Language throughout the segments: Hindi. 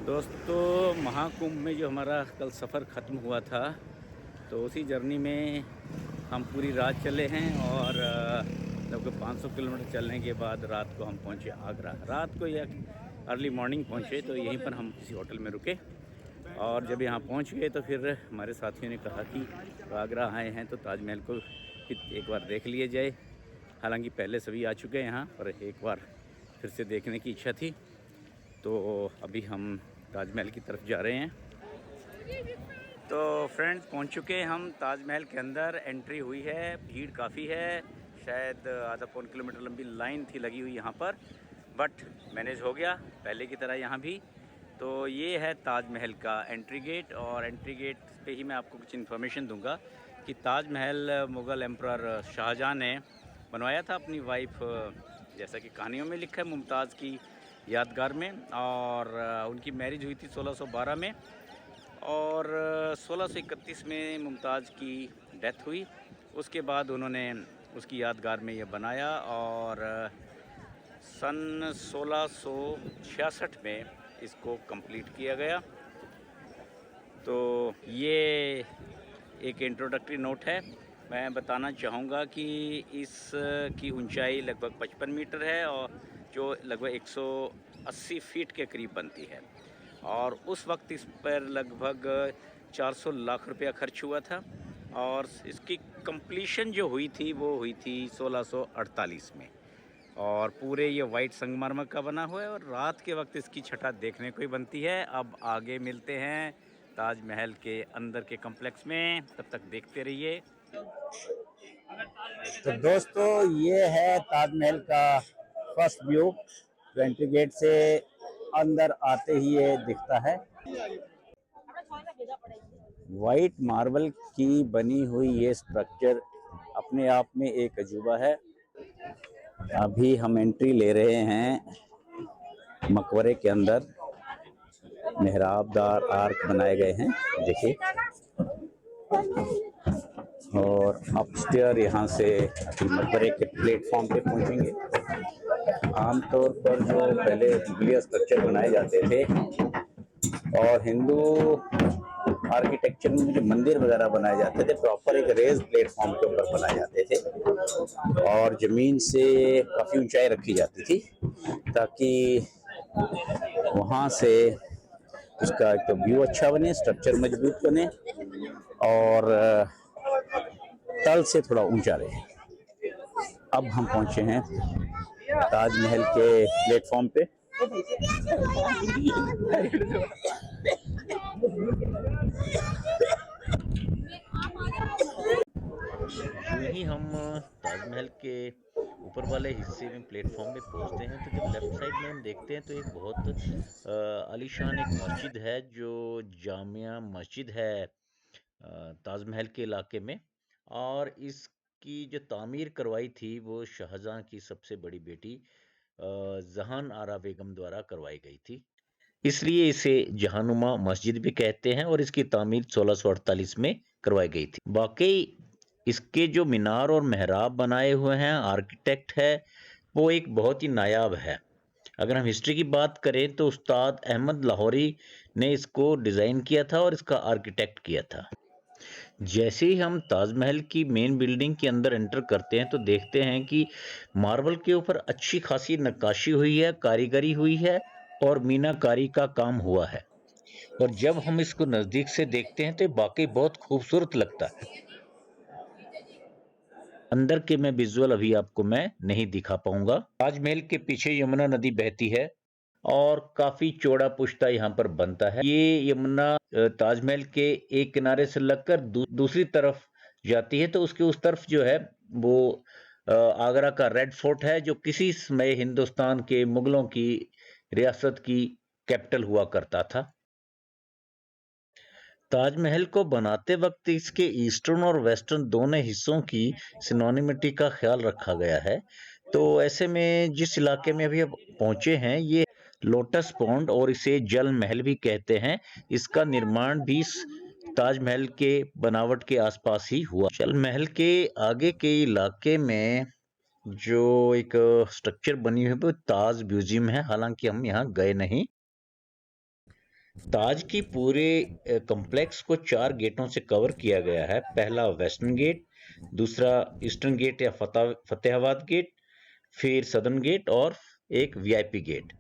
दोस्तों, महाकुंभ में जो हमारा कल सफ़र ख़त्म हुआ था, तो उसी जर्नी में हम पूरी रात चले हैं और लगभग 500 किलोमीटर चलने के बाद रात को हम पहुंचे आगरा। रात को या अर्ली मॉर्निंग पहुंचे, तो यहीं पर हम किसी होटल में रुके और जब यहाँ पहुंच गए तो फिर हमारे साथियों ने कहा कि आगरा आए हैं तो ताजमहल को एक बार देख लिया जाए। हालांकि पहले सभी आ चुके हैं यहाँ पर, एक बार फिर से देखने की इच्छा थी। तो अभी हम ताजमहल की तरफ जा रहे हैं। तो फ्रेंड्स, पहुंच चुके हैं हम ताजमहल के अंदर। एंट्री हुई है, भीड़ काफ़ी है, शायद आधा पौन किलोमीटर लंबी लाइन थी लगी हुई यहाँ पर, बट मैनेज हो गया पहले की तरह यहाँ भी। तो ये है ताजमहल का एंट्री गेट, और एंट्री गेट पे ही मैं आपको कुछ इन्फॉर्मेशन दूंगा कि ताजमहल मुग़ल एम्परर शाहजहाँ ने बनवाया था अपनी वाइफ, जैसा कि कहानियों में लिखा है, मुमताज़ की यादगार में। और उनकी मैरिज हुई थी 1612 में, और 1631 में मुमताज़ की डेथ हुई। उसके बाद उन्होंने उसकी यादगार में ये बनाया, और सन 1666 में इसको कंप्लीट किया गया। तो ये एक इंट्रोडक्टरी नोट है। मैं बताना चाहूँगा कि इस की ऊंचाई लगभग 55 मीटर है, और जो लगभग 180 फीट के करीब बनती है। और उस वक्त इस पर लगभग 400 लाख रुपया खर्च हुआ था, और इसकी कंप्लीशन जो हुई थी वो हुई थी 1648 में। और पूरे ये वाइट संगमरमर का बना हुआ है, और रात के वक्त इसकी छटा देखने को ही बनती है। अब आगे मिलते हैं ताजमहल के अंदर के कॉम्प्लेक्स में, तब तक देखते रहिए। तो दोस्तों, ये है ताजमहल का फर्स्ट व्यू। एंट्री गेट से अंदर आते ही ये दिखता है। वाइट मार्बल की बनी हुई ये स्ट्रक्चर अपने आप में एक अजूबा है। अभी हम एंट्री ले रहे हैं मकबरे के अंदर। मेहराबदार आर्क बनाए गए हैं, देखिए। और अपस्टेयर यहाँ से मकबरे के प्लेटफॉर्म पे पहुंचेंगे। आमतौर पर जो पहले मुगलिया स्ट्रक्चर बनाए जाते थे और हिंदू आर्किटेक्चर में जो मंदिर वगैरह बनाए जाते थे, प्रॉपर एक रेज प्लेटफॉर्म के ऊपर बनाए जाते थे, और जमीन से काफ़ी ऊंचाई रखी जाती थी ताकि वहाँ से उसका एक तो व्यू अच्छा बने, स्ट्रक्चर मजबूत बने, और तल से थोड़ा ऊंचा रहे। अब हम पहुंचे हैं ताजमहल के प्लेटफॉर्म पे। यूं ही हम ताजमहल के ऊपर वाले हिस्से में प्लेटफॉर्म में पहुंचते हैं, तो जब लेफ्ट साइड में हम देखते हैं तो एक बहुत आलीशान एक मस्जिद है, जो जामिया मस्जिद है ताजमहल के इलाके में। और इसकी जो तामीर करवाई थी वो शाहजहां की सबसे बड़ी बेटी जहान आरा बेगम द्वारा करवाई गई थी, इसलिए इसे जहानुमा मस्जिद भी कहते हैं। और इसकी तामीर 1648 में करवाई गई थी। वाकई इसके जो मीनार और मेहराब बनाए हुए हैं, आर्किटेक्ट है वो एक बहुत ही नायाब है। अगर हम हिस्ट्री की बात करें तो उस्ताद अहमद लाहौरी ने इसको डिज़ाइन किया था और इसका आर्किटेक्ट किया था। जैसे ही हम ताजमहल की मेन बिल्डिंग के अंदर एंटर करते हैं तो देखते हैं कि मार्बल के ऊपर अच्छी खासी नक्काशी हुई है, कारीगरी हुई है, और मीनाकारी का काम हुआ है। और जब हम इसको नजदीक से देखते हैं तो वाकई बहुत खूबसूरत लगता है। अंदर के मैं विजुअल अभी आपको मैं नहीं दिखा पाऊंगा। ताजमहल के पीछे यमुना नदी बहती है, और काफी चौड़ा पुश्ता यहाँ पर बनता है। ये यमुना ताजमहल के एक किनारे से लगकर दूसरी तरफ जाती है, तो उसके उस तरफ जो है वो आगरा का रेड फोर्ट है, जो किसी समय हिंदुस्तान के मुगलों की रियासत की कैपिटल हुआ करता था। ताजमहल को बनाते वक्त इसके ईस्टर्न और वेस्टर्न दोनों हिस्सों की सिनोनिमिटी का ख्याल रखा गया है। तो ऐसे में जिस इलाके में अभी अब पहुंचे हैं, ये लोटस पॉन्ड, और इसे जल महल भी कहते हैं। इसका निर्माण भी ताजमहल के बनावट के आसपास ही हुआ। जल महल के आगे के इलाके में जो एक स्ट्रक्चर बनी हुई है वो ताज म्यूजियम है, हालांकि हम यहाँ गए नहीं। ताज की पूरे कॉम्प्लेक्स को 4 गेटों से कवर किया गया है। पहला वेस्टर्न गेट, दूसरा ईस्टर्न गेट या फतेहाबाद गेट, फिर सदर्न गेट और एक वीआईपी गेट।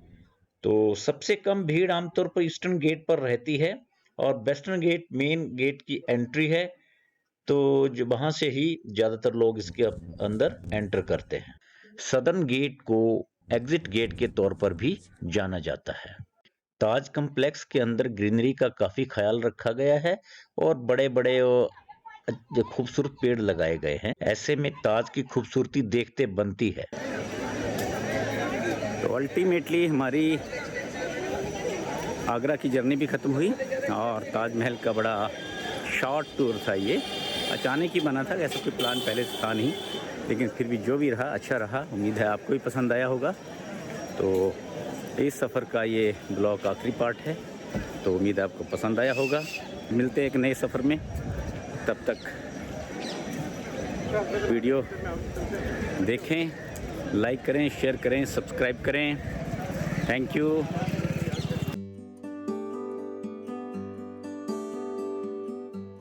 तो सबसे कम भीड़ आमतौर पर ईस्टर्न गेट पर रहती है और वेस्टर्न गेट मेन गेट की एंट्री है, तो जो वहां से ही ज्यादातर लोग इसके अंदर एंटर करते हैं। सदर्न गेट को एग्जिट गेट के तौर पर भी जाना जाता है। ताज कॉम्प्लेक्स के अंदर ग्रीनरी का काफी ख्याल रखा गया है और बड़े बड़े खूबसूरत पेड़ लगाए गए हैं। ऐसे में ताज की खूबसूरती देखते बनती है। तो अल्टीमेटली हमारी आगरा की जर्नी भी ख़त्म हुई और ताजमहल का बड़ा शॉर्ट टूर था ये। अचानक ही बना था, ऐसा कोई प्लान पहले से था नहीं, लेकिन फिर भी जो भी रहा अच्छा रहा। उम्मीद है आपको भी पसंद आया होगा। तो इस सफ़र का ये ब्लॉग आखिरी पार्ट है, तो उम्मीद है आपको पसंद आया होगा। मिलते हैं एक नए सफ़र में, तब तक वीडियो देखें, लाइक करें, शेयर करें, सब्सक्राइब करें। Thank you.